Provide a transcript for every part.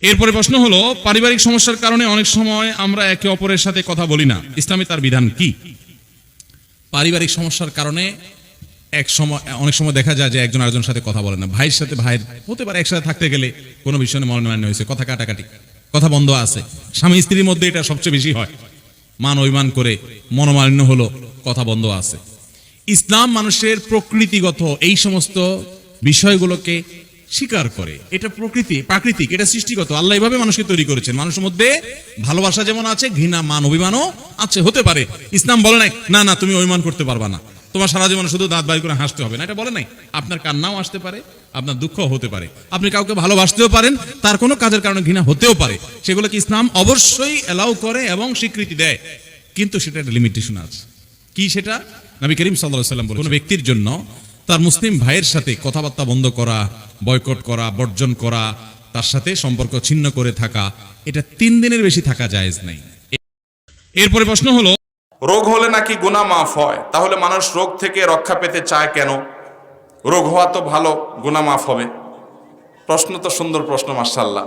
এরপরে প্রশ্ন হলো, পারিবারিক সমস্যার কারণে অনেক সময় আমরা একে অপরের সাথে কথা বলি না, ইসলামে তার বিধান কি? পারিবারিক সমস্যার কারণে অনেক সময় দেখা যায় যে একজন আরেকজনের সাথে কথা বলে না। ভাইয়ের সাথে ভাইয়ের হতে পারে, একসাথে থাকতে গেলে কোনো বিষয়ে মনোমালিন্য হয়েছে, কথা কাটাকাটি, কথা বন্ধ আছে। স্বামী স্ত্রীর মধ্যে এটা সবচেয়ে বেশি হয়, মান অভিমান করে মনোমালিন্য হলো, কথা বন্ধ আছে। ইসলাম মানুষের প্রকৃতিগত এই সমস্ত বিষয়গুলোকে স্বীকার করে। এটা প্রাকৃতিক, এটা সৃষ্টিগত। আল্লাহ এইভাবে মানুষকে তৈরি করেছেন। মানুষের মধ্যে ভালোবাসা যেমন আছে, ঘৃণা, মান অভিমানও আছে, হতে পারে। ইসলাম বলে নাই না না তুমি অভিমান করতে পারবা না, তোমার সারা জীবন শুধু দাঁত বাইর করে হাসতে হবে না, এটা বলে নাই। আপনার কান্নাও আসতে পারে, আপনার দুঃখ হতে পারে, আপনি কাউকে ভালোবাসতেও পারেন, তার কোনো কাজের কারণে ঘৃণা হতেও পারে। সেগুলোকে ইসলাম অবশ্যই এলাউ করে এবং স্বীকৃতি দেয়, কিন্তু সেটা একটা লিমিটেশন আছে। কি সেটা? নবী করিম সাল্লাল্লাহু আলাইহি ওয়াসাল্লাম বলেছেন, কোনো ব্যক্তির জন্য তার মুসলিম ভাইয়ের সাথে কথাবার্তা বন্ধ করা, বয়কট করা, বর্জন করা, তার সাথে সম্পর্ক ছিন্ন করে থাকা, এটা 3 দিনের বেশি থাকা জায়েজ নাই। এরপরে প্রশ্ন হলো, রোগ হলে নাকি গুনাহ মাফ হয়, তাহলে মানুষ রোগ থেকে রক্ষা পেতে চায় কেন? রোগ হওয়া তো ভালো, গুনাহ মাফ হবে। প্রশ্ন তো সুন্দর প্রশ্ন, মাশাআল্লাহ।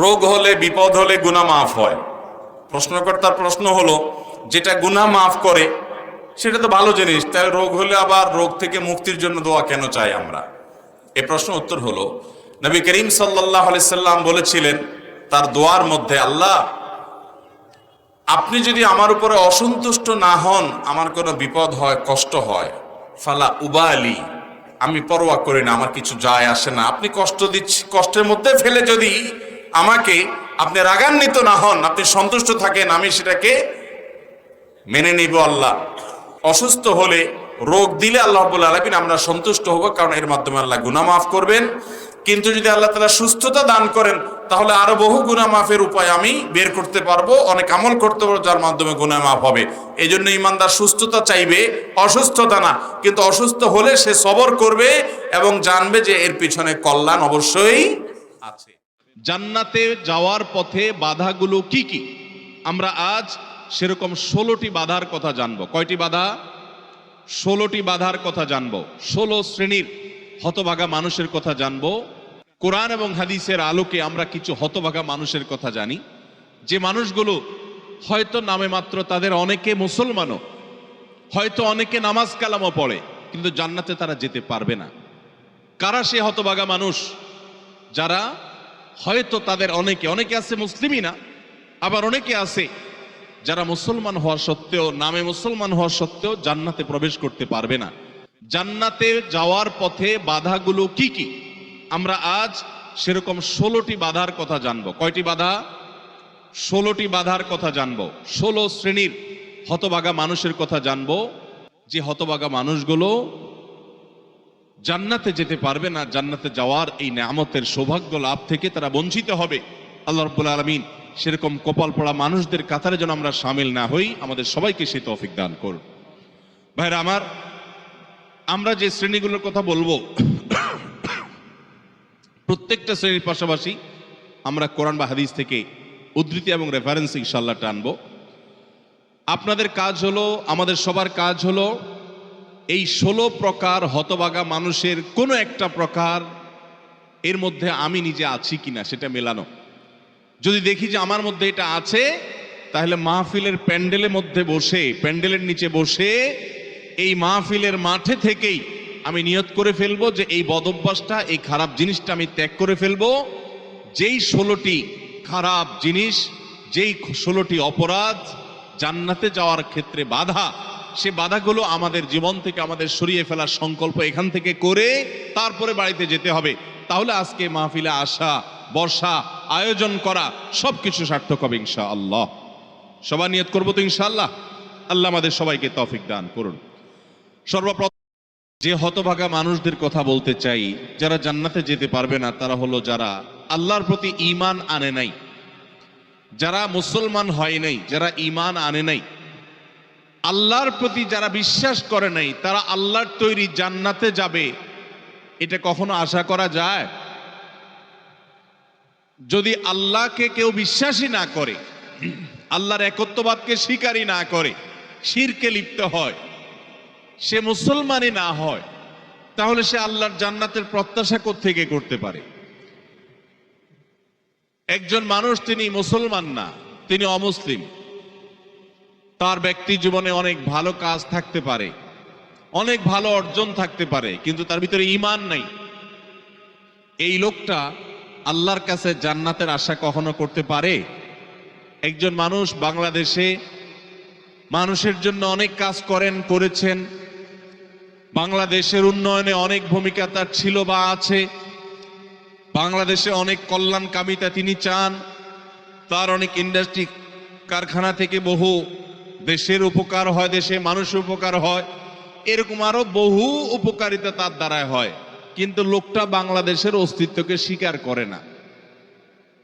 রোগ হলে, বিপদ হলে গুনাহ মাফ হয়। প্রশ্নকর্তার প্রশ্ন হলো, যেটা গুনাহ মাফ করে সেটা তো ভালো জিনিস, তাই রোগ হলে আবার রোগ থেকে মুক্তির জন্য দোয়া কেন চাই আমরা? এই প্রশ্ন উত্তর হলো, নবী করিম সাল্লাল্লাহু আলাইহি সাল্লাম বলেছিলেন তার দোয়ার মধ্যে, আল্লাহ আপনি যদি আমার উপরে অসন্তুষ্ট না হন, আমার কোনো বিপদ হয়, কষ্ট হয়, ফালা উবালি, আমি পরোয়া করি না, আমার কিছু যায় আসে না। আপনি কষ্ট দিচ্ছি, কষ্টের মধ্যে ফেলে যদি আমাকে আপনি রাগান্বিত না হন, আপনি সন্তুষ্ট থাকেন, আমি সেটাকে মেনে নিব। আল্লাহ অসুস্থ হলে, রোগ দিলে আল্লাহ রাব্বুল আলামিন আমরা সন্তুষ্ট হব, কারণ এর মাধ্যমে আল্লাহ গুনাহ মাফ করবেন। কিন্তু যদি আল্লাহ তাআলা সুস্থতা দান করেন, তাহলে আরো বহু গুনাহ মাফের উপায় আমি বের করতে পারবো, অনেক আমল করতে পারবো যার মাধ্যমে গুনাহ মাফ হবে। এই জন্য ইমানদার সুস্থতা চাইবে, অসুস্থতা না। কিন্তু অসুস্থ হলে সে সবর করবে এবং জানবে যে এর পিছনে কল্যাণ অবশ্যই আছে। জান্নাতে যাওয়ার পথে বাধাগুলো কি কি, আমরা আজ সেরকম 16টি বাধার কথা জানবো। কয়টি বাধা? 16টি বাধার কথা জানবো। 16 শ্রেণীর হতভাগা মানুষের কথা জানবো। কোরআন এবং হাদিসের আলোকে আমরা কিছু হতভাগা মানুষের কথা জানি, যে মানুষগুলো হয়তো নামে মাত্র, তাদের অনেকে মুসলমানও, হয়তো অনেকে নামাজ কালামও পড়ে, কিন্তু জান্নাতে তারা যেতে পারবে না। কারা সে হতভাগা মানুষ? যারা হয়তো তাদের অনেকে আছে মুসলিমই না, আবার অনেকে আছে যারা মুসলমান হওয়া সত্ত্বেও, নামে মুসলমান হওয়া সত্ত্বেও জান্নাতে প্রবেশ করতে পারবে না। জান্নাতে যাওয়ার পথে বাধাগুলো কি কি, আমরা আজ সেরকম 16টি বাধার কথা জানবো। কয়টি বাধা? 16টি বাধার কথা জানবো। 16 শ্রেণীর হতভাগা মানুষের কথা জানবো, যে হতভাগা মানুষগুলো জান্নাতে যেতে পারবে না। জান্নাতে যাওয়ার এই নেয়ামতের সৌভাগ্য লাভ থেকে তারা বঞ্চিত হবে। আল্লাহ রাব্বুল আলামিন সেরকম কপাল পড়া মানুষদের কাতারে যেন আমরা শামিল না হই, আমাদের সবাইকে সেই তৌফিক দান করুন। ভাইরা আমার, আমরা যে শ্রেণীগুলোর কথা বলবো, প্রত্যেকটা শ্রেণীর পাশাপাশি আমরা কোরআন বা হাদিস থেকে উদ্ধৃতি এবং রেফারেন্স ইনশাআল্লাহ টানবো। আপনাদের কাজ হলো, আমাদের সবার কাজ হলো, এই 16 প্রকার হতভাগা মানুষের কোনো একটা প্রকার এর মধ্যে আমি নিজে আছি কিনা সেটা মেলানো। যদি দেখি যে আমার মধ্যে এটা আছে, তাহলে মাহফিলের প্যান্ডেলের মধ্যে বসে, প্যান্ডেলের নিচে বসে, এই মাহফিলের মাঠে থেকেই আমি নিয়ত করে ফেলবো যে এই বদভ্যাসটা, এই খারাপ জিনিসটা আমি ত্যাগ করে ফেলবো। যেই 16টি খারাপ জিনিস, যেই 16টি অপরাধ জান্নাতে যাওয়ার ক্ষেত্রে বাধা, সে বাধাগুলো আমাদের জীবন থেকে আমাদের সরিয়ে ফেলার সংকল্প এখান থেকে করে তারপরে বাড়িতে যেতে হবে। তাহলে আজকে মাহফিলে আসা, বর্ষা, আয়োজন করা সবকিছু সার্থক হবে ইনশাআল্লাহ। সবাই নিয়ত করবো তো ইনশাআল্লাহ। আল্লাহ আমাদের সবাইকে তৌফিক দান করুন। সর্বপ্রথম যে হতভাগা মানুষদের কথা বলতে চাই, যারা জান্নাতে যেতে পারবে না, তারা হলো যারা আল্লাহর প্রতি ঈমান আনে নাই, যারা মুসলমান হয় নাই, যারা ঈমান আনে নাই, আল্লাহর প্রতি যারা বিশ্বাস করে নাই, তারা আল্লাহর তৈরি জান্নাতে যাবে, এটা কখনো আশা করা যায়? যদি আল্লাহকে কেউ বিশ্বাসই না করে, আল্লাহর একত্ববাদকে স্বীকারই না করে, শিরকে লিপ্ত হয়, সে মুসলমানই না হয়, তাহলে সে আল্লাহর জান্নাতের প্রত্যাশা কোত্থেকে করতে পারে? একজন মানুষ তিনি মুসলমান না, তিনি অমুসলিম, তার ব্যক্তি জীবনে অনেক ভালো কাজ থাকতে পারে, অনেক ভালো অর্জন থাকতে পারে, কিন্তু তার ভিতরে ঈমান নাই। এই লোকটা আল্লাহর কাছে জান্নাতের আশা কখনো করতে পারে? একজন মানুষ বাংলাদেশে মানুষের জন্য অনেক কাজ করেছেন, বাংলাদেশের উন্নয়নে অনেক ভূমিকা তার ছিল বা আছে, বাংলাদেশে অনেক কল্যাণকামিতা তিনি চান, তার অনেক ইন্ডাস্ট্রি কারখানা থেকে বহু দেশের উপকার হয়, দেশে মানুষের উপকার হয়, এরকম আরো বহু উপকারিতা তার দ্বারায় হয়, কিন্তু লোকটা বাংলাদেশের অস্তিত্বকে স্বীকার করে না,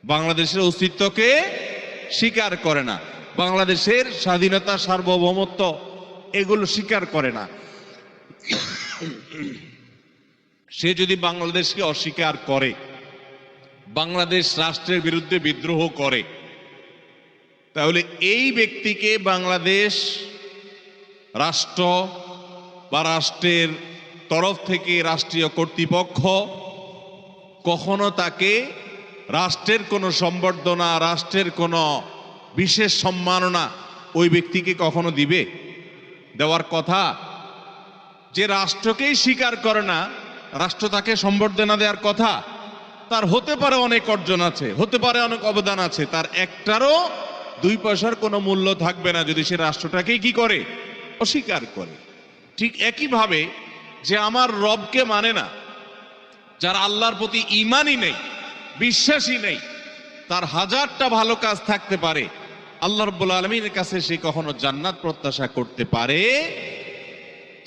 বাংলাদেশের অস্তিত্বকে স্বীকার করে না, বাংলাদেশের স্বাধীনতা সার্বভৌমত্ব এগুলো স্বীকার করে না। সে যদি বাংলাদেশকে অস্বীকার করে, বাংলাদেশ রাষ্ট্রের বিরুদ্ধে বিদ্রোহ করে, তাহলে এই ব্যক্তিকে বাংলাদেশ রাষ্ট্র বা রাষ্ট্রের তরফ থেকে রাষ্ট্রীয় কর্তৃপক্ষ কখনো তাকে রাষ্ট্রের কোনো সম্বর্ধনা, রাষ্ট্রের কোনো বিশেষ সম্মাননা ওই ব্যক্তিকে কখনো দিবে? দেওয়ার কথা। যে রাষ্ট্রকেই স্বীকার করে না, রাষ্ট্র তাকে সম্বর্ধনা দেওয়ার কথা? তার হতে পারে অনেক অর্জন আছে, হতে পারে অনেক অবদান আছে, তার একটারও 2 পয়সার কোনো মূল্য থাকবে না যদি সে রাষ্ট্রটাকেই কি করে? অস্বীকার করে। ঠিক একইভাবে যে আমার রবকে মানে না, যার আল্লাহর প্রতি ঈমানই নেই, বিশ্বাসই নেই, তার হাজারটা ভালো কাজ থাকতে পারে, আল্লাহ রাব্বুল আলামিনের কাছে সে কখনো জান্নাত প্রত্যাশা করতে পারে?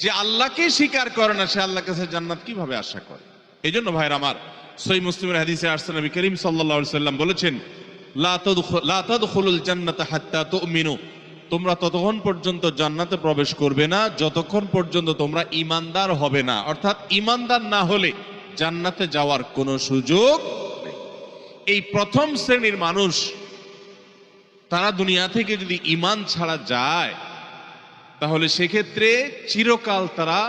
যে আল্লাহকে স্বীকার করে না, সে আল্লাহর কাছে জান্নাত কিভাবে আশা করে? এই জন্য ভাইরা আমার, সহিহ মুসলিমের হাদিসে আসছে, নবী করিম সাল্লাল্লাহু আলাইহি সাল্লাম বলেছেন, লা তাদখুলুল জান্নাতা হাত্তা তুমিনু, তোমরা ততক্ষণ পর্যন্ত জান্নাতে প্রবেশ করবে না যতক্ষণ পর্যন্ত তোমরা ঈমানদার হবে না। অর্থাৎ ঈমানদার না হলে জান্নাতে যাওয়ার কোনো সুযোগ নেই। এই প্রথম শ্রেণীর মানুষ, তারা দুনিয়া থেকে যদি ঈমান ছাড়া যায়, তাহলে সেক্ষেত্রে চিরকাল তারা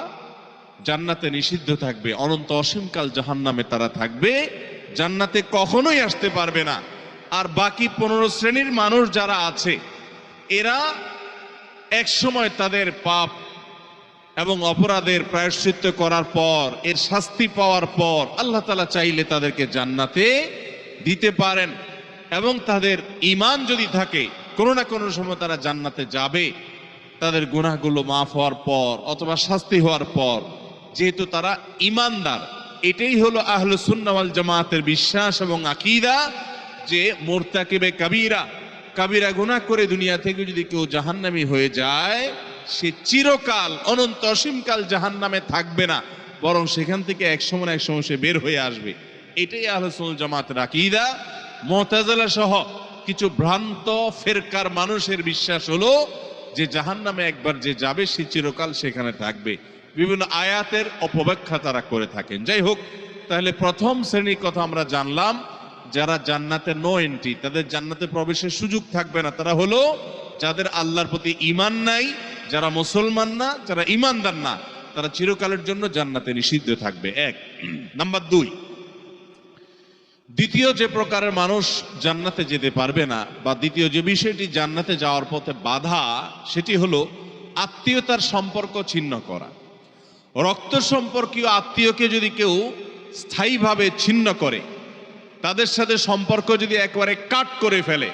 জান্নাতে নিষিদ্ধ থাকবে, অনন্ত অসীমকাল জাহান্নামে তারা থাকবে, জান্নাতে কখনোই আসতে পারবে না। আর বাকি 15 শ্রেণীর মানুষ যারা আছে, এরা এক সময় তাদের পাপ এবং অপরাধের প্রায়শ্চিত্ত করার পর, এর শাস্তি পাওয়ার পর আল্লাহ তাআলা চাইলে তাদেরকে জান্নাতে দিতে পারেন, এবং তাদের ঈমান যদি থাকে কোনো না কোনো সময় তারা জান্নাতে যাবে, তাদের গুনাহগুলো মাফ হওয়ার পর অথবা শাস্তি হওয়ার পর, যেহেতু তারা ঈমানদার। এটাই হলো আহলুস সুন্নাহ ওয়াল জামাতের বিশ্বাস এবং আকীদা, যে মুরতাকিবে কাবীরা, কাবীরা গুনাহ করে দুনিয়া থেকে যদি কেউ জাহান্নামী হয়ে যায়, সে চিরকাল অনন্ত অসীমকাল জাহান্নামে থাকবে না, বরং সেখান থেকে এক সময় সে বের হয়ে আসবে। এটাই আহলুস সুন্নাহ ওয়াল জামাতের আকীদা। মুতাজিলা সহ কিছু ভ্রান্ত ফেরকার মানুষের বিশ্বাস হলো যে জাহান্নামে একবার যে যাবে সে চিরকাল সেখানে থাকবে। বিভিন্ন আয়াতের অপব্যাখ্যা তারা করে থাকেন। যাই হোক, তাহলে প্রথম শ্রেণীর কথা আমরা জানলাম, যারা জান্নাতে নো এন্ট্রি, তাদের জান্নাতে প্রবেশের সুযোগ থাকবে না, তারা হলো যাদের আল্লাহর প্রতি ঈমান নাই, যারা মুসলমান না, যারা ঈমানদার না, তারা চিরকালের জন্য জান্নাতে নিষিদ্ধ থাকবে। 1 নাম্বার 2, দ্বিতীয় যে প্রকারের মানুষ জান্নাতে যেতে পারবে না, বা দ্বিতীয় যে বিষয়টি জান্নাতে যাওয়ার পথে বাধা, সেটি হলো আত্মীয়তার সম্পর্ক ছিন্ন করা। রক্ত সম্পর্কীয় আত্মীয়কে যদি কেউ স্থায়ীভাবে ছিন্ন করে, তাদের সাথে সম্পর্ক যদি একবারে কাট করে ফেলে,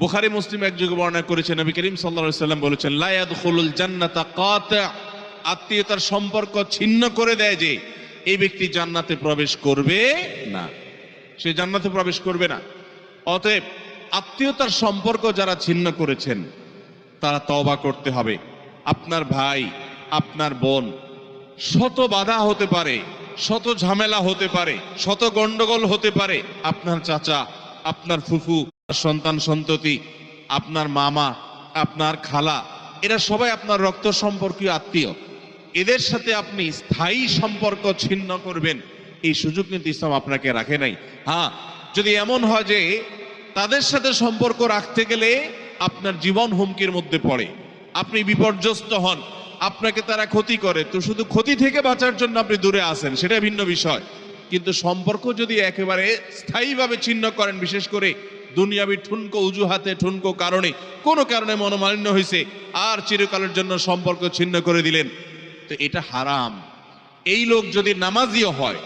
বুখারী মুসলিম এক যুগে বর্ণনা করেছেন, নবী করিম সাল্লাল্লাহু আলাইহি সাল্লাম বলেছেন, লা ইয়াদখুলুল জান্নাতা কাতি', আত্মীয়তার সম্পর্ক ছিন্ন করে দেয় যে এই ব্যক্তি জান্নাতে প্রবেশ করবে না, সে জান্নাতে প্রবেশ করবে না। অতএব আত্মীয়তার সম্পর্ক যারা ছিন্ন করেছেন তারা তওবা করতে হবে। আপনার ভাই, আপনার বোন, শত বাধা হতে পারে, শত ঝামেলা হতে পারে, শত গন্ডগোল হতে পারে, আপনার চাচা, আপনার ফুফু, সন্তান সন্ততি, আপনার মামা, আপনার খালা, এরা সবাই আপনার রক্ত সম্পর্কীয় আত্মীয়। এদের সাথে আপনি স্থায়ী সম্পর্ক ছিন্ন করবেন, এই সুযোগ কিন্তু ইসলাম আপনাকে রাখে নাই। হ্যাঁ, যদি এমন হয় যে তাদের সাথে সম্পর্ক রাখতে গেলে আপনার জীবন হুমকির মধ্যে পড়ে, আপনি বিপর্যস্ত হন, আপনাকে তারা ক্ষতি করে, তো শুধু ক্ষতি থেকে বাঁচার জন্য আপনি দূরে আসেন, সেটা ভিন্ন বিষয়। কিন্তু সম্পর্ক যদি একেবারে স্থায়ীভাবে ছিন্ন করেন, বিশেষ করে দুনিয়াবি ঠুনকো অজুহাতে, ঠুনকো কারণে, কোনো কারণে মনোমালিন্য হয়েছে আর চিরকালের জন্য সম্পর্ক ছিন্ন করে দিলেন, তো এটা হারাম। এই লোক যদি নামাজিও হয়,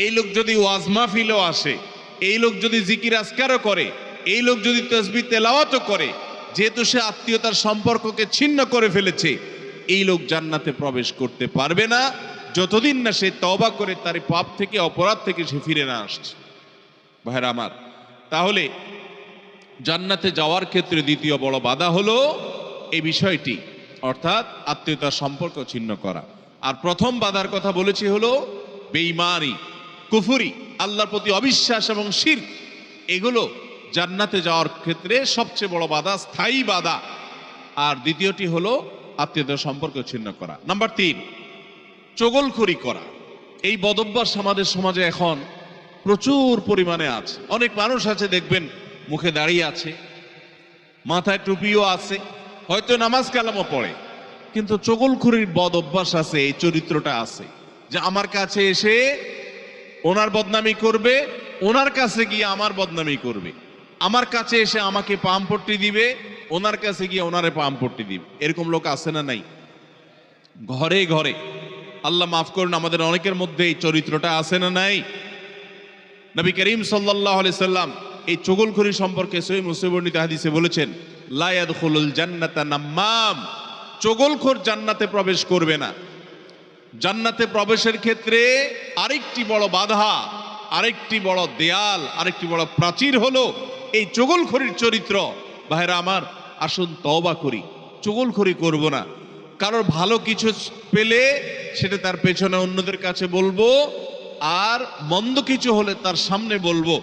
এই লোক যদি ওয়াজ মাহফিলও আসে, এই লোক যদি জিকির আজকারও করে, এই লোক যদি তাসবিহ তেলাওয়াতও করে, যেহেতু সে আত্মীয়তার সম্পর্ককে ছিন্ন করে ফেলেছে, এই লোক জান্নাতে প্রবেশ করতে পারবে না যতদিন না সে তওবা করে তার পাপ থেকে, অপরাধ থেকে সে ফিরে না আসছে। ভাইরা আমার, তাহলে জান্নাতে যাওয়ার ক্ষেত্রে দ্বিতীয় বড় বাধা হলো এই বিষয়টি, অর্থাৎ আত্মীয়তার সম্পর্ক ছিন্ন করা। আর প্রথম বাধার কথা বলেছি হলো বেঈমানি, কুফরি, আল্লাহর প্রতি অবিশ্বাস এবং শিরক। এগুলো জান্নাতে যাওয়ার ক্ষেত্রে সবচেয়ে বড় বাধা, স্থায়ী বাধা। আর দ্বিতীয়টি হলো আত্মীয়তার সম্পর্ক ছিন্ন করা। নাম্বার 3, চগলখড়ি করা। এই বদভ্যাস আমাদের সমাজে এখন প্রচুর পরিমাণে আছে। অনেক মানুষ আছে দেখবেন মুখে দাঁড়িয়ে আছে, মাথায় টুপিও আছে, হয়তো নামাজ কালামও পড়ে, কিন্তু চগলখড়ির বদ অভ্যাস আছে, এই চরিত্রটা আছে যে আমার কাছে এসে ওনার বদনামি করবে, ওনার কাছে গিয়ে আমার বদনামি করবে, আমার কাছে এসে আমাকে পামপট্টি দিবে, ওনার কাছে গিয়ে ওনারে পামপট্টি দিবে। এরকম লোক আছে না নাই? ঘরে ঘরে, আল্লাহ মাফ করুন, আমাদের অনেকের মধ্যে এই চরিত্রটা আছে না নাই? নবী করিম সাল্লাল্লাহু আলাইহি সাল্লাম এই চগলখড়ি সম্পর্কে সহিহ মুসলিম বর্ণিত হাদিসে বলেছেন, লা ইয়াদখুলুল জান্নাতা নাম্মাম, চগলখোর জান্নাতে প্রবেশ করবে না। জান্নাতে প্রবেশের ক্ষেত্রে আরেকটি বড় বাধা, আরেকটি বড় দেয়াল, আরেকটি বড় প্রাচীর হলো এই চগলখড়ির চরিত্র। ভাইরা আমার, আসুন তওবা করি, চগলখড়ি করব না। কারোর ভালো কিছু পেলে সেটা তার পেছনে অন্যদের কাছে বলবো, আর মন্দ কিছু হলে তার সামনে বলবো।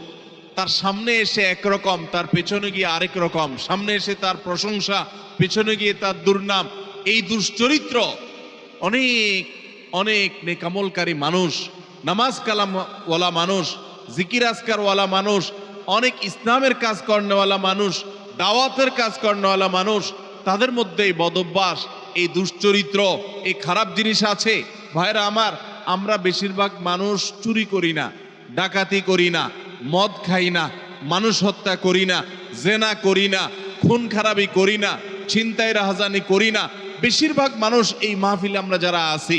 তার সামনে এসে একরকম, তার পেছনে গিয়ে আরেক রকম, সামনে এসে তার প্রশংসা, পেছনে গিয়ে তার দুর্নাম। এই দুশ্চরিত্র অনেক অনেক নেকামলকারী মানুষ, নামাজ কালামওয়ালা মানুষ, জিকির আজকারওয়ালা মানুষ, অনেক ইসলামের কাজ করেওয়ালা মানুষ, দাওয়াতের কাজ করেওয়ালা মানুষ, তাদের মধ্যে এই বদভ্যাস, এই দুশ্চরিত্র, এই খারাপ জিনিস আছে। ভাইরা আমার, আমরা বেশিরভাগ মানুষ চুরি করি না, ডাকাতি করি না, মদ খাই না, মানুষ হত্যা করি না, জেনা করি না, খুন খারাপি করি না, ছিনতাই রাহাজানি করি না। বেশিরভাগ মানুষ এই মাহফিলে আমরা যারা আছি,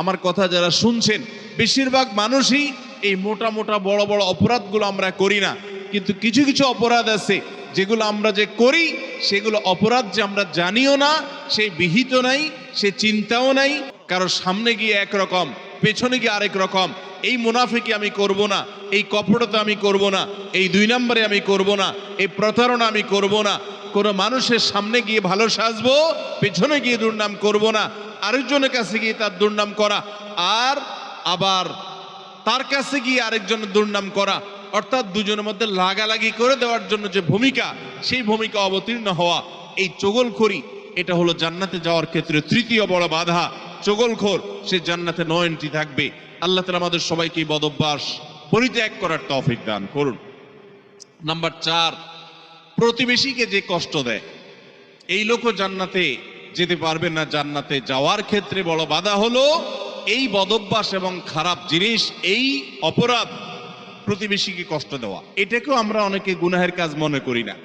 আমার কথা যারা শুনছেন, বেশিরভাগ মানুষই এই মোটা মোটা বড় বড় অপরাধগুলো আমরা করি না। কিন্তু কিছু কিছু অপরাধ আছে যেগুলো আমরা যে করি, সেগুলো অপরাধ যে আমরা জানিও না, সেই বিহিত নাই, সে চিন্তাও নাই। কারোর সামনে গিয়ে একরকম, পেছনে গিয়ে আরেক রকম। এই মুনাফিকি আমি করব না, এই কপটতা আমি করব না, এই 2 নম্বরে আমি করব না, এই প্রতারণা আমি করব না। কোনো মানুষের সামনে গিয়ে ভালো সাজবো, পেছনে গিয়ে দুর্নাম করব না, আরেকজনের কাছে গিয়ে তার দুর্নাম করা, আর আবার তার কাছে গিয়ে আরেকজনের দুর্নাম করা, অর্থাৎ দুজনের মধ্যে লাগালাগি করে দেওয়ার জন্য যে ভূমিকা, সেই ভূমিকা অবতীর্ণ হওয়া। এই চগলখড়ি, এটা হলো জান্নাতে যাওয়ার ক্ষেত্রে তৃতীয় বড় বাধা। চগলখোর সে জান্নাতে নো এন্ট্রি থাকবে। আল্লাহ তাআলা আমাদের সবাইকে এই বদভ্যাস পরিত্যাগ করার তৌফিক দান করুন। নাম্বার 4, প্রতিবেশীকে যে কষ্ট দেয়, এই লোকও জান্নাতে যেতে পারবে না। জান্নাতে যাওয়ার ক্ষেত্রে বড় বাধা হলো এই বদভ্যাস এবং খারাপ জিনিস, এই অপরাধ, প্রতিবেশীকে কষ্ট দেওয়া। এটাকেও আমরা অনেকে গুনাহের কাজ মনে করি না।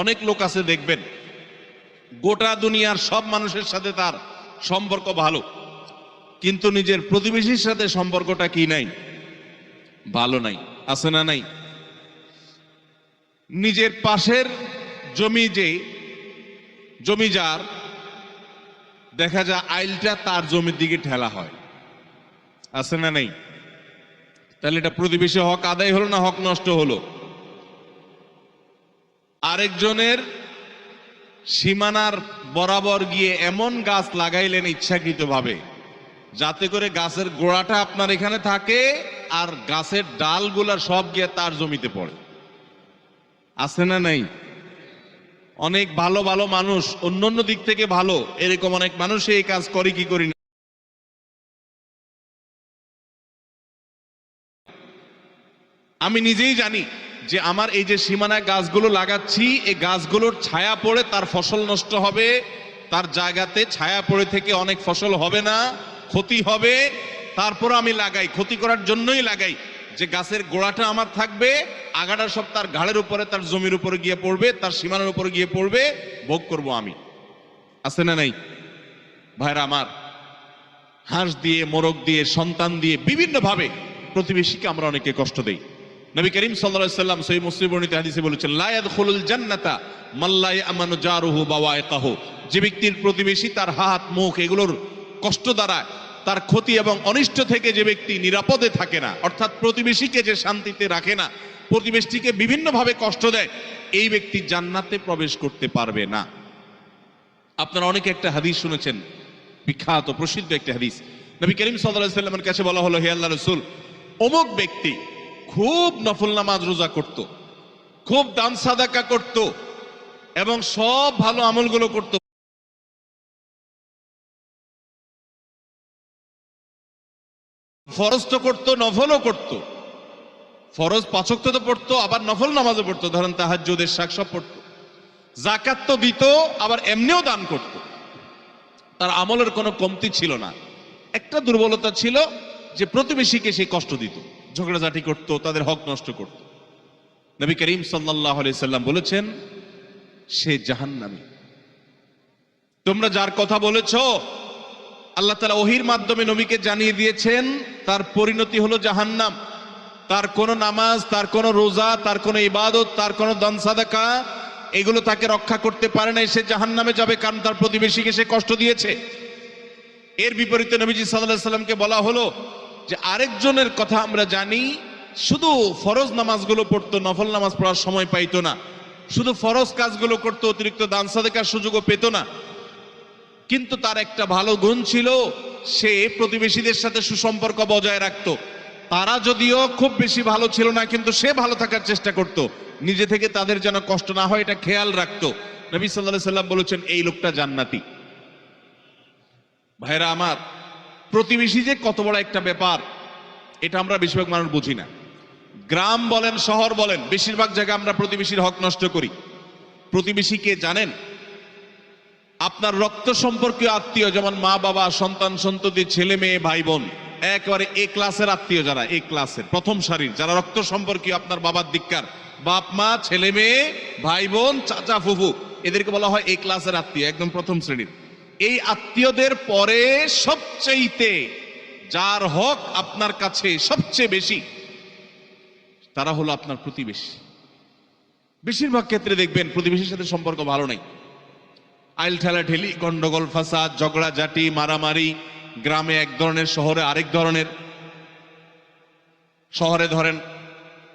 অনেক লোক আছে দেখবেন, গোটা দুনিয়ার সব মানুষের সাথে তার সম্পর্ক ভালো, কিন্তু নিজের প্রতিবেশীর সাথে সম্পর্কটা কি নাই? ভালো নাই। আছে না নাই? নিজের পাশের জমি, যে জমি যার, দেখা যায় আইলটা তার জমির দিকে ঠেলা হয়। আছে না নাই? তাহলে এটা প্রতিবেশী হক আদায় হলো না হক নষ্ট হলো? আরেকজনের সীমানার বরাবর গিয়ে এমন গাছ লাগাইলেন ইচ্ছাকৃতভাবে, যাতে করে গাছের গোড়াটা আপনার এখানে থাকে আর গাছের ডালগুলা সব গিয়ে তার জমিতে পড়ে। আছে না নাই? অনেক ভালো ভালো মানুষ, অন্যান্য দিক থেকে ভালো, এরকম অনেক মানুষ এই কাজ করে কি করি না? আমি নিজেই জানি যে আমার এই যে সীমানায় গাছগুলো লাগাচ্ছি, এই গাছগুলোর ছায়া পড়ে তার ফসল নষ্ট হবে, তার জায়গাতে ছায়া পড়ে থেকে অনেক ফসল হবে না, ক্ষতি হবে, তারপর আমি লাগাই, ক্ষতি করার জন্যই লাগাই, যে গাছের গোড়াটা আমার থাকবে, আগাটা সব তার ঘাড়ের উপরে, তার জমির উপরে গিয়ে পড়বে, তার সীমানার উপরে গিয়ে পড়বে, ভোগ করব আমি। আছে না নাই ভাইরা আমার? হাঁস দিয়ে, মোরগ দিয়ে, সন্তান দিয়ে বিভিন্ন ভাবে প্রতিবেশীকে আমরা অনেকে কষ্ট দেই। নবী করিম সাল্লাল্লাহু আলাইহি সাল্লাম সহিহ মুসলিম বর্ণিত হাদিসে বলেছেন, লা ইয়াদখুলুল জান্নাতা মান লা ইয়ামানু জারুহু বাওয়াইকাহু। যে ব্যক্তির প্রতিবেশী তার হাত, মুখ এগুলোর কষ্ট দ্বারা, তার ক্ষতি এবং অনিষ্ট থেকে যে ব্যক্তি নিরাপদে থাকে না, অর্থাৎ প্রতিবেশীকে যে শান্তিতে রাখে না, প্রতিবেশীকে বিভিন্ন ভাবে কষ্ট দেয়, এই ব্যক্তি জান্নাতে প্রবেশ করতে পারবে না। আপনারা অনেকে একটা হাদিস শুনেছেন, বিখ্যাত প্রসিদ্ধ একটা হাদিস। নবী করিম সাল্লাল্লাহু আলাইহি সাল্লামের কাছে বলা হলো, হে আল্লাহর রাসূল, অমুক ব্যক্তি খুব নফল নামাজ রোজা করত, খুব দান সাদাকা করত এবং সব ভালো আমলগুলো করত, ফরজ তো করতো, নফলও করত, ফরজ 5 ওয়াক্ত তো পড়তো, আবার নফল নামাজও পড়তো, ধরেন তাহাজ্জুদ, ইশরাক সব পড়তো, যাকাত তো দিত, আবার এমনিও দান করত, তার আমলের কোনো কমতি ছিল না। একটা দুর্বলতা ছিল যে প্রতিবেশীকে সে কষ্ট দিত, ঝগড়াঝাটি করত, তাদের হক নষ্ট করত। নবী করিম সাল্লাল্লাহু আলাইহি সাল্লাম বলেছেন, সে জাহান্নামী। তোমরা যার কথা বলেছো, আল্লাহ তাআলা ওহীর মাধ্যমে নবীকে জানিয়ে দিয়েছেন, তার পরিণতি হলো জাহান্নাম। তার কোনো নামাজ, তার কোনো রোজা, তার কোনো ইবাদত, তার কোনো দান সাদাকা এগুলো তাকে রক্ষা করতে পারে না, সে জাহান্নামে যাবে, কারণ তার প্রতিবেশীকে সে কষ্ট দিয়েছে। এর বিপরীতে নবীজি সাল্লাল্লাহু আলাইহি সাল্লামকে বলা হলো যে আরেকজনের কথা আমরা জানি, শুধু ফরজ নামাজগুলো পড়তো, নফল নামাজ পড়ার সময় পাইতো না, শুধু ফরজ কাজগুলো করতো, অতিরিক্ত দান সাদাকার সুযোগও পেত না, কিন্তু তার একটা ভালো গুণ ছিল, সে প্রতিবেশীদের সাথে সুসম্পর্ক বজায় রাখতো। তারা যদিও খুব বেশি ভালো ছিল না, কিন্তু সে ভালো থাকার চেষ্টা করত, নিজে থেকে তাদের যেন কষ্ট না হয় এটা খেয়াল রাখতো। নবী সাল্লাল্লাহু আলাইহি সাল্লাম বলেছেন, এই লোকটা জান্নাতি। ভাইরা আমার, প্রতিবেশী যে কত বড় একটা ব্যাপার, এটা আমরা বেশিরভাগ মানুষ বুঝি না। গ্রাম বলেন, শহর বলেন, বেশিরভাগ জায়গায় আমরা প্রতিবেশীর হক নষ্ট করি। প্রতিবেশী কে জানেন? আপনার রক্ত সম্পর্কীয় আত্মীয়, যেমন মা বাবা, সন্তান সন্ততি, ছেলে মেয়ে, ভাই বোন, একেবারে এ ক্লাসের আত্মীয়, যারা এ ক্লাসের প্রথম সারির, যারা রক্ত সম্পর্কীয় আপনার বাবার দিককার, বাপ মা, ছেলে মেয়ে, ভাই বোন, চাচা ফুফু, এদেরকে বলা হয় এ ক্লাসের আত্মীয়, একদম প্রথম শ্রেণীর। এই আত্মীয়দের পরে সবচেয়ে যার হক আপনার কাছে সবচেয়ে বেশি, তারা হলো আপনার প্রতিবেশী। বেশিরভাগ ক্ষেত্রে দেখবেন প্রতিবেশীর সাথে সম্পর্ক ভালো নাই, আইল ঠেলা ঠেলি, গন্ডগোল, ফাসাদ, ঝগড়া ঝাঁটি, মারামারি, গ্রামে এক ধরনের, শহরে আরেক ধরনের। শহরে ধরেন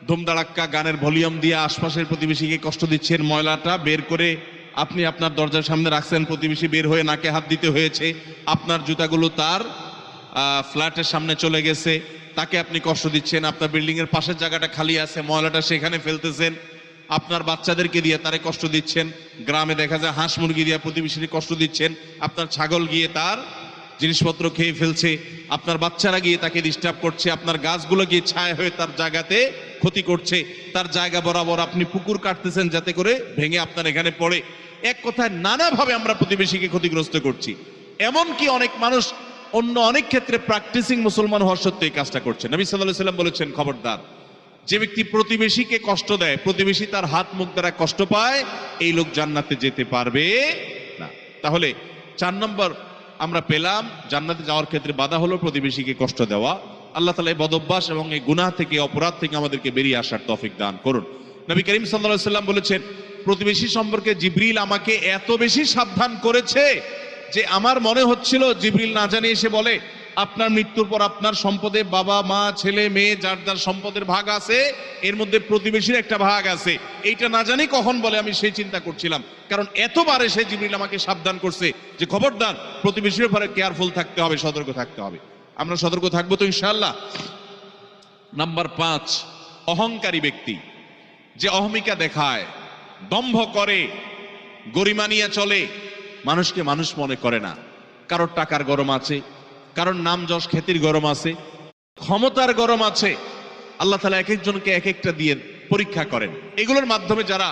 ধুমধাড়াক্কা গানের ভলিউম দিয়ে আশপাশের প্রতিবেশীকে কষ্ট দিচ্ছেন, ময়লাটা বের করে আপনি আপনার দরজার সামনে রাখছেন, প্রতিবেশী বের হয়ে নাকে হাত দিতে হয়েছে, আপনার জুতাগুলো তার ফ্ল্যাটের সামনে চলে গেছে, তাকে আপনি কষ্ট দিচ্ছেন, আপনার বিল্ডিং এর পাশের জায়গাটা খালি আছে, ময়লাটা সেখানে ফেলতেছেন, আপনার বাচ্চাদেরকে দিয়ে তারে কষ্ট দিচ্ছেন, গ্রামে দেখা যায় হাঁস মুরগি দিয়ে প্রতিবেশীকে কষ্ট দিচ্ছেন, আপনার ছাগল গিয়ে তার জিনিসপত্র খেয়ে ফেলছে, আপনার বাচ্চারা গিয়ে তাকে ডিস্টার্ব করছে, আপনার গাছগুলো গিয়ে ছায়া হয়ে তার জায়গাতে ক্ষতি করছে, তার জায়গা বরাবর আপনি পুকুর কাটতেছেন যাতে করে ভেঙে আপনার এখানে পড়ে। এক কথায় নানাভাবে আমরা প্রতিবেশীকে ক্ষতিগ্রস্ত করছি। এমনকি অনেক মানুষ অন্য অনেক ক্ষেত্রে প্র্যাকটিসিং মুসলমান হওয়ার সত্ত্বেও এই কাজটা করছে। নবী সাল্লাল্লাহু আলাইহি সাল্লাম বলেছেন, খবরদার, যে ব্যক্তি প্রতিবেশীকে কষ্ট দেয়, প্রতিবেশী তার হাত মুখ দ্বারা কষ্ট পায়, এই লোক জান্নাতে যেতে পারবে না। তাহলে 4 নম্বর আমরা পেলাম, জান্নাতে যাওয়ার ক্ষেত্রে বাধা হলো প্রতিবেশীকে কষ্ট দেওয়া। আল্লাহ তাআলা এই বদঅভ্যাস এবং এই গুনাহ থেকে, অপরাধ থেকে আমাদেরকে বেরিয়ে আসার তৌফিক দান করুন। নবী করিম সাল্লাল্লাহু আলাইহি সাল্লাম বলেছেন, প্রতিবেশী সম্পর্কে জিবরিল আমাকে এত বেশি সাবধান করেছে যে আমার মনে হচ্ছিল জিবরিল না জানি এসে বলে, আপনার মৃত্যুর পর আপনার সম্পদে বাবা মা ছেলে মেয়ে যার যার সম্পদের ভাগ আছে, এর মধ্যে প্রতিবেশীর একটা ভাগ আছে, এইটা না জানি কখন বলে, আমি সেই চিন্তা করছিলাম। কারণ এতবারে সে জিবরিল আমাকে সাবধান করছে যে খবরদার, প্রতিবেশীর ব্যাপারে কেয়ারফুল থাকতে হবে, সতর্ক থাকতে হবে। আমরা সতর্ক থাকবো তো ইনশাআল্লাহ। নাম্বার 5, অহংকারী ব্যক্তি, যে অহমিকা দেখায়, দম্ভ করে, গরিমা নিয়ে চলে, মানুষকে মানুষ মনে করে না। কারোর টাকার গরম আছে, কারণ নাম যশ খ্যাতির গরম আছে, ক্ষমতার গরম আছে। আল্লাহ তাআলা এক একজনকে এক একটা দিয়ে পরীক্ষা করেন। এগুলোর মাধ্যমে যারা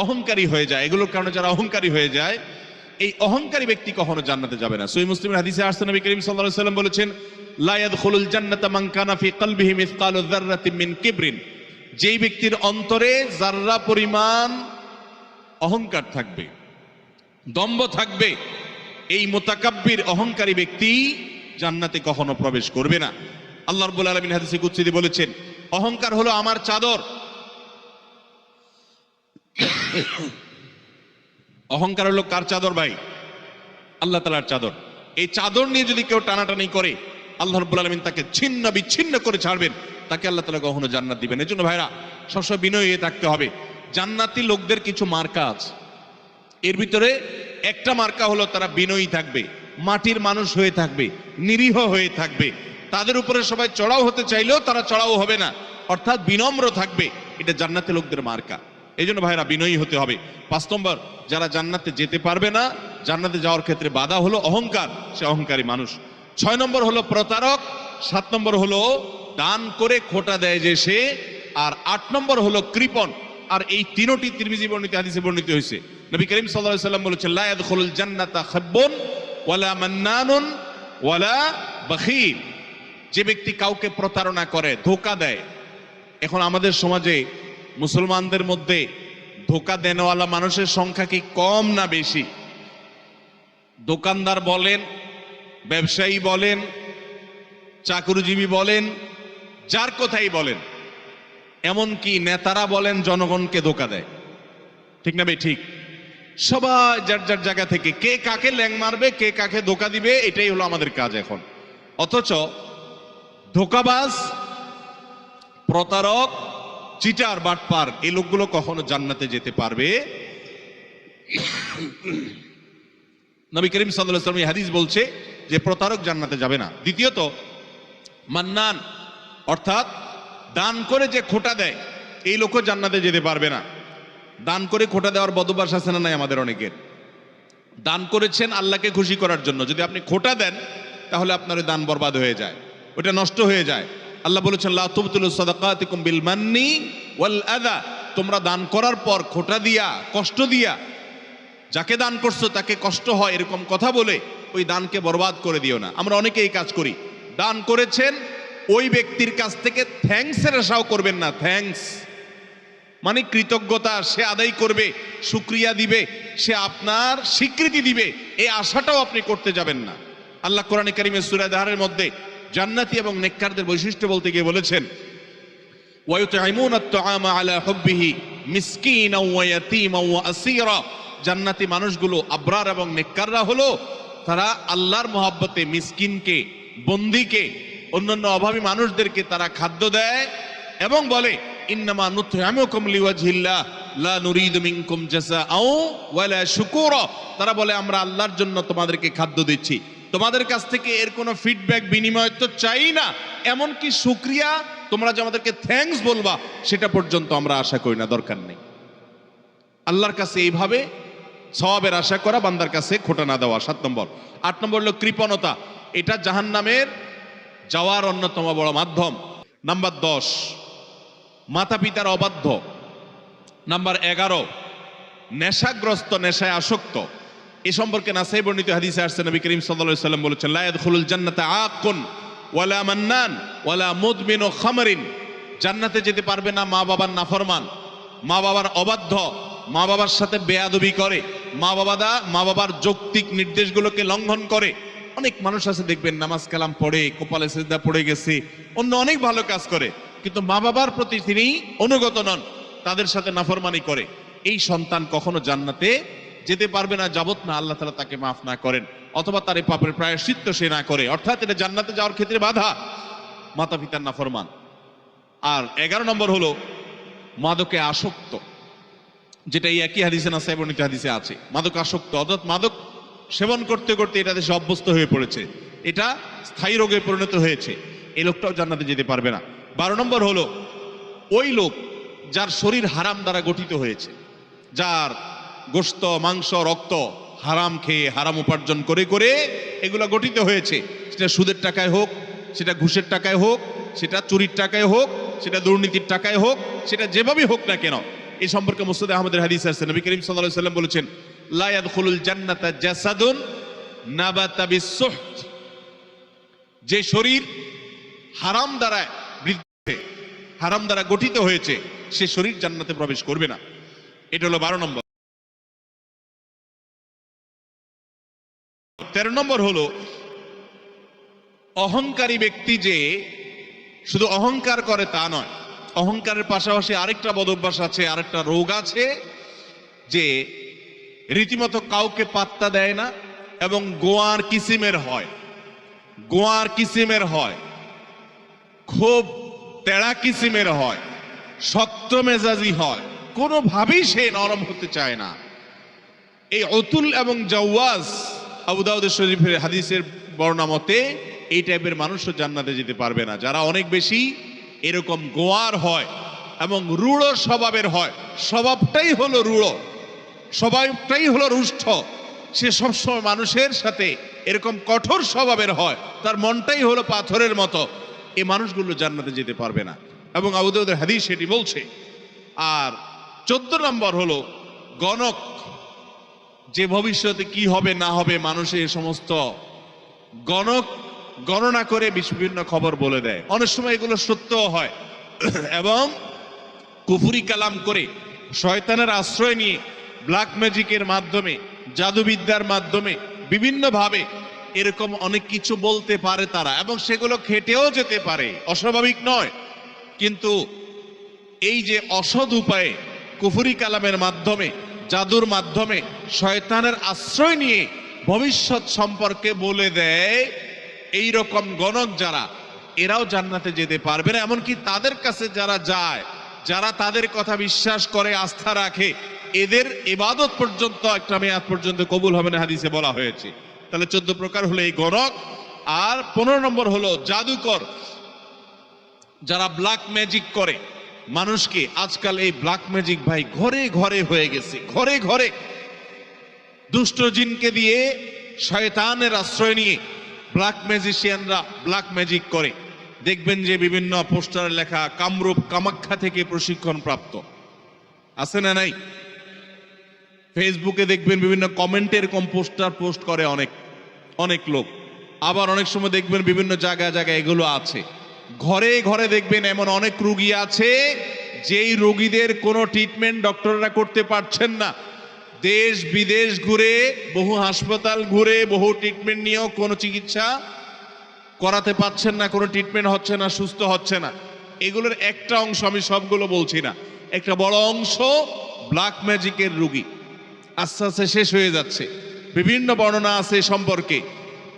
অহংকারী হয়ে যায়, এগুলোর কারণে যারা অহংকারী হয়ে যায়, এই অহংকারী ব্যক্তি কখনো জান্নাতে যাবে না। সহিহ মুসলিমের হাদিসে আসছে, নবী করিম সাল্লাল্লাহু আলাইহি ওয়াসাল্লাম বলেছেন, লা ইয়াদখুলুল জান্নাতা মান কানা ফি কলবিহি মিসকালু যাররাতিন মিন কিবরিন। যেই ব্যক্তির অন্তরে যাররা পরিমাণ অহংকার থাকবে, দম্ভ থাকবে, এই মুতাকাব্বির অহংকারী ব্যক্তি জান্নাতে কখনো প্রবেশ করবে না। আল্লাহ রাব্বুল আলামিন হাদিসে কুদসিতে বলেছেন, অহংকার হলো আমার চাদর। অহংকার হলো কার চাদর ভাই? আল্লাহ তাআলার চাদর। এই চাদর নিয়ে যদি কেউ টানাটানি করে, আল্লাহ রাব্বুল আলামিন তাকে ছিন্ন বিচ্ছিন্ন করে ছাড়বেন, তাকে আল্লাহ তাআলা কখনো জান্নাত দিবেন। এজন্য ভাইরা সবসময় বিনয়ী হয়ে থাকতে হবে। জান্নাতি লোকদের কিছু মার্কা আছে, এর ভিতরে একটা মার্কা হলো তারা বিনয়ী থাকবে, মাটির মানুষ হয়ে থাকবে, নিরীহ হয়ে থাকবে। তাদের উপরে সবাই চড়াও হতে চাইলেও তারা চড়াও হবে না, অর্থাৎ বিনম্র থাকবে। এটা জান্নাতি লোকদের মার্কা। এই জন্য ভাইরা বিনয়ী হতে হবে। 5 নম্বর, যারা জান্নাতে যেতে পারবে না, জান্নাতে যাওয়ার ক্ষেত্রে বাধা হলো অহংকার, সে অহংকারী মানুষ। 6 নম্বর হলো প্রতারক। 7 নম্বর হলো দান করে খোটা দেয় যে সে। আর 8 নম্বর হলো কৃপণ। আর এই তিনটি তিরমিজি বর্ণিত হাদিসে বর্ণিত হয়েছে। নবী করিম সাল্লাল্লাহু আলাইহি ওয়াসাল্লাম বলেছেন, লা ইয়াদখুলুল জান্নাতা খাব্বুন ওয়ালা মান্নানুন ওয়ালা বাখিল। যে ব্যক্তি কাউকে প্রতারণা করে, ধোঁকা দেয়। এখন আমাদের সমাজে মুসলমানদের মধ্যে ধোঁকা দেনওয়ালা মানুষের সংখ্যা কি কম না বেশি? দোকানদার বলেন, ব্যবসায়ী বলেন, চাকরিজীবী বলেন, যার কথাই বলেন, এমনকি নেতারা বলেন, জনগণকে ধোঁকা দেয়। ঠিক না ভাই? ঠিক। সবাই যার যার জায়গা থেকে কে কাকে ল্যাং মারবে, কে কাকে ধোঁকা দিবে, এটাই হলো আমাদের কাজ এখন। অথচ ধোঁকাবাজ, প্রতারক, চিটার, বাটপার, এই লোকগুলো কখনো জান্নাতে যেতে পারবে। নবী করিম সাল্লাল্লাহু আলাইহি ওয়াসাল্লাম এই হাদিস বলছে যে প্রতারক জান্নাতে যাবে না। দ্বিতীয়ত, মান্নান, অর্থাৎ দান করে যে খোটা দেয়, এই লোকও জান্নাতে যেতে পারবে না। দান করে খোটা দেওয়ার বদভ্যাস আছে না নাই আমাদের অনেকের? দান করেছেন আল্লাহকে খুশি করার জন্য, যদি আপনি খোটা দেন তাহলে আপনার ওই দান বরবাদ হয়ে যায়, ওটা নষ্ট হয়ে যায়। আল্লাহ বলেছেন, লা তুবতিলু সাদাকাতিকুম বিল মান্নি ওয়াল আযা। তোমরা দান করার পর খোটা দিয়া, কষ্ট দিয়া, যাকে দান করছো তাকে কষ্ট হয় এরকম কথা বলে ওই দানকে বরবাদ করে দিও না। আমরা অনেকে এই কাজ করি। দান করেছেন, ওই ব্যক্তির কাছ থেকে থ্যাঙ্কসের আশাও করবেন না। থ্যাঙ্কস মানে কৃতজ্ঞতা সে আদায় করবে, শুকরিয়া দিবে, সে আপনার স্বীকৃতি দিবে, এই আশাটাও আপনি করতে যাবেন না। আল্লাহ কোরআনে কারীমে সূরা দাহরের মধ্যে জান্নাতি এবং নেককারদের বৈশিষ্ট্য বলতে গিয়ে বলেছেন, ওয়ায়ুতঈমুনা আত-তাআমা আলা হুব্বিহি মিসকিনাও ওয়া ইয়াতীমান ওয়া আসীরা। জান্নাতি মানুষগুলো, আবরার এবং নেককাররা হলো তারা আল্লাহর মহব্বতে মিসকিনকে, বন্দীকে, অন্যান্য অভাবী মানুষদেরকে তারা খাদ্য দেয় এবং বলে, ইন্নামা নুতঈমুকুম লিওয়াজহিল্লাহ লা নুরিদু মিনকুম জাযাআও ওয়ালা শুকুরা। তারা বলে, আমরা আল্লাহর জন্য তোমাদেরকে খাদ্য দিচ্ছি, তোমাদের কাছ থেকে এর কোনো ফিডব্যাক, বিনিময় তো চাই না, এমনকি শুকরিয়া, তোমরা যে আমাদেরকে থ্যাঙ্কস বলবা সেটা পর্যন্ত আমরা আশা করি না, দরকার নেই। আল্লাহর কাছে এইভাবে সওয়াবের আশা করা, বান্দার কাছে খোটা না দেওয়া। 7 নম্বর। 8 নম্বর হলো কৃপণতা। এটা জাহান্নামের যাওয়ার অন্যতম বড় মাধ্যম। নাম্বার 10, মাতা পিতার অবাধ্য। নাম্বার 11, নেশাগ্রস্ত, নেশায় আসক্ত। এ সম্পর্কে নাসাই বর্ণিত হাদিসে আসছে, নবী করিম সাল্লাল্লাহু আলাইহি ওয়াসাল্লাম বলেছেন, লা ইয়াদখুলুল জান্নাতা আকুন ওয়ালা মান্নান ওয়ালা মুদমিনু খামরিন। জান্নাতে যেতে পারবে না মা বাবার নাফরমান, মা বাবার অবাধ্য, মা বাবার সাথে বেয়াদবি করে, মা বাবার যৌক্তিক নির্দেশগুলোকে লঙ্ঘন করে। অনেক মানুষ আছে দেখবেন, নামাজ কালাম পড়ে, কপালে সিজদা পড়ে গেছে, অন্য অনেক ভালো কাজ করে, কিন্তু মা বাবার প্রতি তিনি অনুগত নন, তাদের সাথে নাফরমানি করে। এই সন্তান কখনো জান্নাতে যেতে পারবে না যাবত না আল্লাহ তাআলা তাকে মাফ না করেন, অথবা তার এই পাপের প্রায়শ্চিত্ত সে না করে। অর্থাৎ এটা জান্নাতে যাওয়ার ক্ষেত্রে বাধা, মাতা পিতার নাফরমান। আর 11 নম্বর হলো মাদকে আসক্ত, যেটা এই একই হাদিসে নাসাই বর্ণিত হাদিসে আছে। মাদক আসক্ত, অর্থাৎ মাদক সেবন করতে করতে এটা দেশে অভ্যস্ত হয়ে পড়েছে, এটা স্থায়ী রোগে পরিণত হয়েছে, এই লোকটাও জান্নাতে যেতে পারবে না। 12 নম্বর হলো ওই লোক যার শরীর হারাম দ্বারা গঠিত হয়েছে, যার গোশত, মাংস, রক্ত হারাম খেয়ে, হারাম উপার্জন করে করে এগুলো গঠিত হয়েছে। সেটা সুদের টাকায় হোক, সেটা ঘুষের টাকায় হোক, সেটা চুরির টাকায় হোক, সেটা দুর্নীতির টাকায় হোক, সেটা যেভাবেই হোক না কেন। এই সম্পর্কে মুসনাদ আহমদের হাদিস আছে, নবী করিম সাল্লাল্লাহু আলাইহি ওয়াসাল্লাম বলেছেন, লা ইয়াদখুলুল জান্নাতা জাসাদুন নাবাতা বিসসুহত, যে শরীর হারাম দ্বারা বৃদ্ধি, হারাম দ্বারা গঠিত হয়েছে, সে শরীর জান্নাতে প্রবেশ করবে না। এটা হলো 12 নম্বর। 13 নম্বর হলো অহংকারী ব্যক্তি যে শুধু অহংকার করে তা নয়, অহংকারের পাশাপাশি আরেকটা বদ অভ্যাস আছে, আরেকটা রোগ আছে, যে রীতিমতো কাউকে পাত্তা দেয় না এবং গোয়ার কিসিমের হয়, গোয়ার কিসিমের হয়, খুব তেড়া কিসিমের হয়, শক্ত মেজাজি হয়, কোনোভাবেই সে নরম হতে চায় না। এই অতুল এবং জাওয়াজ আবু দাউদ শরীফের হাদিসের বর্ণনা মতে এই টাইপের মানুষও জান্নাতে যেতে পারবে না, যারা অনেক বেশি এরকম গোয়ার হয় এবং রূঢ় স্বভাবের হয়। স্বভাবটাই হলো রূঢ়, স্বভাবটাই হলো রুষ্ট, সে সবসময় মানুষের সাথে এরকম কঠোর স্বভাবের হয়, তার মনটাই হলো পাথরের মতো। এই মানুষগুলো জান্নাতে যেতে পারবে না এবং আবু দাউদের হাদিস সেটি বলছে। আর 14 নম্বর হলো গণক, যে ভবিষ্যতে কি হবে না হবে মানুষের এই সমস্ত গণক গণনা করে বিভিন্ন খবর বলে দেয়। অনেক সময় এগুলো সত্যও হয় এবং কুফরি কালাম করে শয়তানের আশ্রয় নিয়ে ব্ল্যাক ম্যাজিকের মাধ্যমে, জাদুবিদ্যার মাধ্যমে বিভিন্নভাবে এরকম অনেক কিছু বলতে পারে তারা, এবং সেগুলো খেটেও যেতে পারে, অস্বাভাবিক নয়। কিন্তু এই যে অসৎ উপায়ে কুফরি কালামের মাধ্যমে, জাদুর মাধ্যমে শয়তানের আশ্রয় নিয়ে ভবিষ্যৎ সম্পর্কে বলে দেয়, এই রকম গণক যারা, এরাও জান্নাতে যেতে পারবে না। এমনকি তাদের কাছে যারা যায়, যারা তাদের কথা বিশ্বাস করে, আস্থা রাখে, এদের ইবাদত পর্যন্ত একটা মেয়াদ পর্যন্ত কবুল হবে না, হাদিসে বলা হয়েছে। তাহলে 14 প্রকার হলো এই গণক। আর 15 নম্বর হলো জাদুকর, যারা ব্ল্যাক ম্যাজিক করে মানুষকে। আজকাল এই ব্ল্যাক ম্যাজিক ভাই ঘরে ঘরে হয়ে গেছে, ঘরে ঘরে দুষ্ট জিনকে দিয়ে শয়তানের আশ্রয় নিয়ে ব্ল্যাক ম্যাজিশিয়ানরা ব্ল্যাক ম্যাজিক করে। দেখবেন যে বিভিন্ন পোস্টারে লেখা কামরূপ কামাখ্যা থেকে প্রশিক্ষণ প্রাপ্ত, আছে না নাই? ফেসবুকে দেখবেন বিভিন্ন কমেন্টে এরকম পোস্টার পোস্ট করে অনেক অনেক লোক। আবার অনেক সময় দেখবেন বিভিন্ন জায়গায় জায়গায় এগুলো আছে। ঘরে ঘরে দেখবেন এমন অনেক রোগী আছে যেই রোগীদের কোনো ট্রিটমেন্ট ডক্টররা করতে পারছেন না। দেশ বিদেশ ঘুরে, বহু হাসপাতাল ঘুরে, বহু ট্রিটমেন্ট নিয়েও কোনো চিকিৎসা করাতে পারছেন না, কোনো ট্রিটমেন্ট হচ্ছে না, সুস্থ হচ্ছে না। এগুলোর একটা অংশ, আমি সবগুলো বলছি না, একটা বড় অংশ ব্ল্যাক ম্যাজিকের রোগী আস্তে আস্তে শেষ হয়ে যাচ্ছে। বিভিন্ন বর্ণনা আছে সম্পর্কে।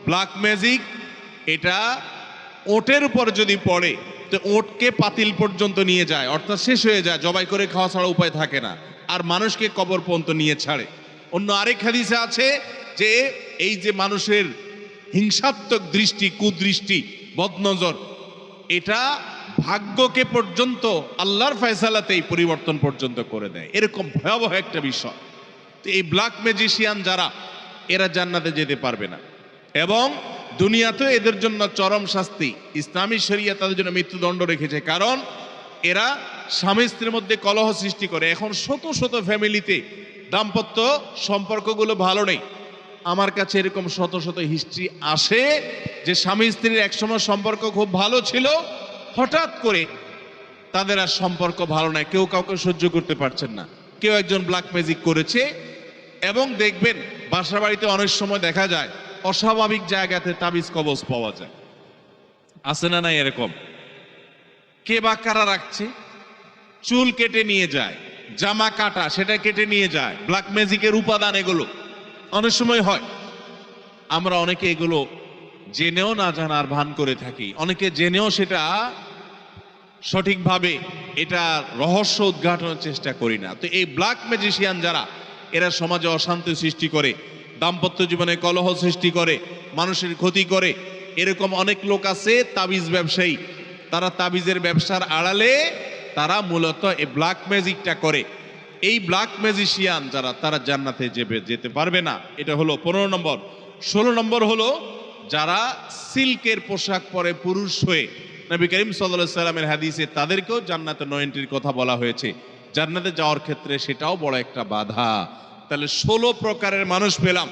ব্ল্যাক ম্যাজিক এটা ওটের উপর যদি পড়ে তো ওটকে পাতিল পর্যন্ত নিয়ে যায়, অর্থাৎ শেষ হয়ে যায়, জবাই করে খাওয়া ছাড়া উপায় থাকে না, আর মানুষকে কবর পর্যন্ত নিয়ে ছাড়ে। অন্য আরেক হাদিসে আছে যে এই যে মানুষের হিংসাত্মক দৃষ্টি, কুদৃষ্টি, বদনজর, এটা ভাগ্যকে পর্যন্ত আল্লাহর ফয়সালাতেই পরিবর্তন পর্যন্ত করে দেয়। এরকম ভয়াবহ একটা বিষয়। তো এই ব্ল্যাক ম্যাজিশিয়ান যারা, এরা জান্নাতে যেতে পারবে না এবং দুনিয়াতেও এদের জন্য চরম শাস্তি। ইসলামী শরিয়া তাদের জন্য মৃত্যুদণ্ড রেখেছে, কারণ এরা স্বামী স্ত্রীর মধ্যে কলহ সৃষ্টি করে। এখন শত শত ফ্যামিলিতে দাম্পত্য সম্পর্কগুলো ভালো নেই। আমার কাছে এরকম শত শত হিস্ট্রি আসে যে স্বামী স্ত্রীর একসময় সম্পর্ক খুব ভালো ছিল, হঠাৎ করে তাদের আর সম্পর্ক ভালো নাই, কেউ কাউকে সহ্য করতে পারছেন না, কেউ একজন ব্ল্যাক ম্যাজিক করেছে। এবং দেখবেন বাসা বাড়িতে অনেক সময় দেখা যায় অস্বাভাবিক জায়গাতে তাবিজ কবজ পাওয়া যায়, আছে না নাই? এরকম কে বা কারা রাখছে, চুল কেটে নিয়ে যায়, জামা কাটা সেটা কেটে নিয়ে যায়, ব্ল্যাক ম্যাজিকের উপাদান এগুলো অনেক সময় হয়। আমরা অনেকে এগুলো জেনেও না জানার ভান করে থাকি, অনেকে জেনেও সেটা সঠিকভাবে এটা রহস্য উদ্ঘাটনের চেষ্টা করি না। তো এই ব্ল্যাক ম্যাজিশিয়ান যারা, এরা সমাজে অশান্তি সৃষ্টি করে, দাম্পত্য জীবনে কলহ সৃষ্টি করে, মানুষের ক্ষতি করে। এরকম অনেক লোক আছে তাবিজ ব্যবসায়ী, তারা তাবিজের ব্যবসার আড়ালে তারা মূলত এই ব্ল্যাক ম্যাজিকটা করে। এই ব্ল্যাক ম্যাজিশিয়ান যারা, তারা জান্নাতে যেতে পারবে না। এটা হলো 15 নম্বর। 16 নম্বর হলো যারা সিল্কের পোশাক পরে পুরুষ হয়ে নবী করিম সাল্লাল্লাহু আলাইহি সাল্লামের হাদিসে তাদেরকেও জান্নাতে নো এন্ট্রির কথা বলা হয়েছে। জান্নাতে যাওয়ার ক্ষেত্রে সেটাও বড় একটা বাধা। তাহলে 16 প্রকারের মানুষ পেলাম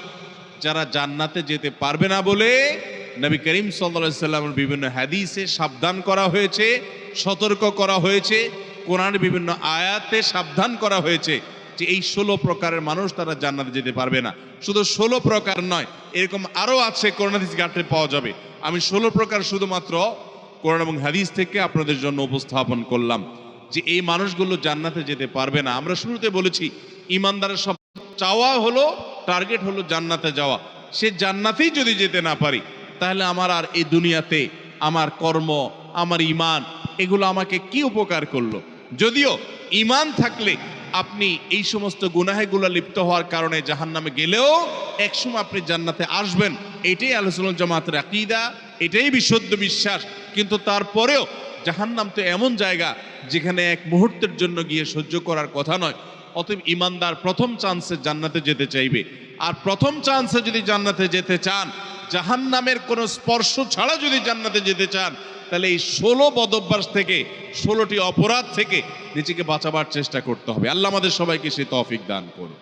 যারা জান্নাতে যেতে পারবে না বলে নবী করিম সাল্লাল্লাহু আলাইহি সাল্লামের বিভিন্ন হাদিসে সাবধান করা হয়েছে, সতর্ক করা হয়েছে, কোরআনের বিভিন্ন আয়াতে সাবধান করা হয়েছে যে এই 16 প্রকারের মানুষ তারা জান্নাতে যেতে পারবে না। শুধু 16 প্রকার নয়, এরকম আরো আছে, কোরআন হাদিস ঘাটলে পাওয়া যাবে। আমি 16 প্রকার শুধুমাত্র কোরআন এবং হাদিস থেকে আপনাদের জন্য উপস্থাপন করলাম যে এই মানুষগুলো জান্নাতে যেতে পারবে না। আমরা শুরুতে বলেছি ইমানদারের সব চাওয়া হলো, টার্গেট হলো জান্নাতে যাওয়া। সে জান্নাতেই যদি যেতে না পারি তাহলে আমার আর এই দুনিয়াতে আমার কর্ম, আমার ঈমান এগুলো আমাকে কি উপকার করলো? যদিও ঈমান থাকলে আপনি এই সমস্ত গুনাহেগুলো লিপ্ত হওয়ার কারণে জাহান্নামে গেলেও একসময় আপনি জান্নাতে আসবেন, এটাই আহলে সুন্নাত জামাতের আকীদা, এটাই বিশুদ্ধ বিশ্বাস। কিন্তু তারপরেও জাহান্নাম তো এমন জায়গা যেখানে এক মুহূর্তের জন্য গিয়ে সহ্য করার কথা নয়। অতএব ইমানদার প্রথম চান্সে জান্নাতে যেতে চাইবে। আর প্রথম চান্সে যদি জান্নাতে যেতে চান, জাহান্নামের কোনো স্পর্শ ছাড়া যদি জান্নাতে যেতে চান, তাহলে এই 16 বদঅভ্যাস থেকে, 16টি অপরাধ থেকে নিজেকে বাঁচাবার চেষ্টা করতে হবে। আল্লাহ আমাদের সবাইকে সেই তৌফিক দান করুন।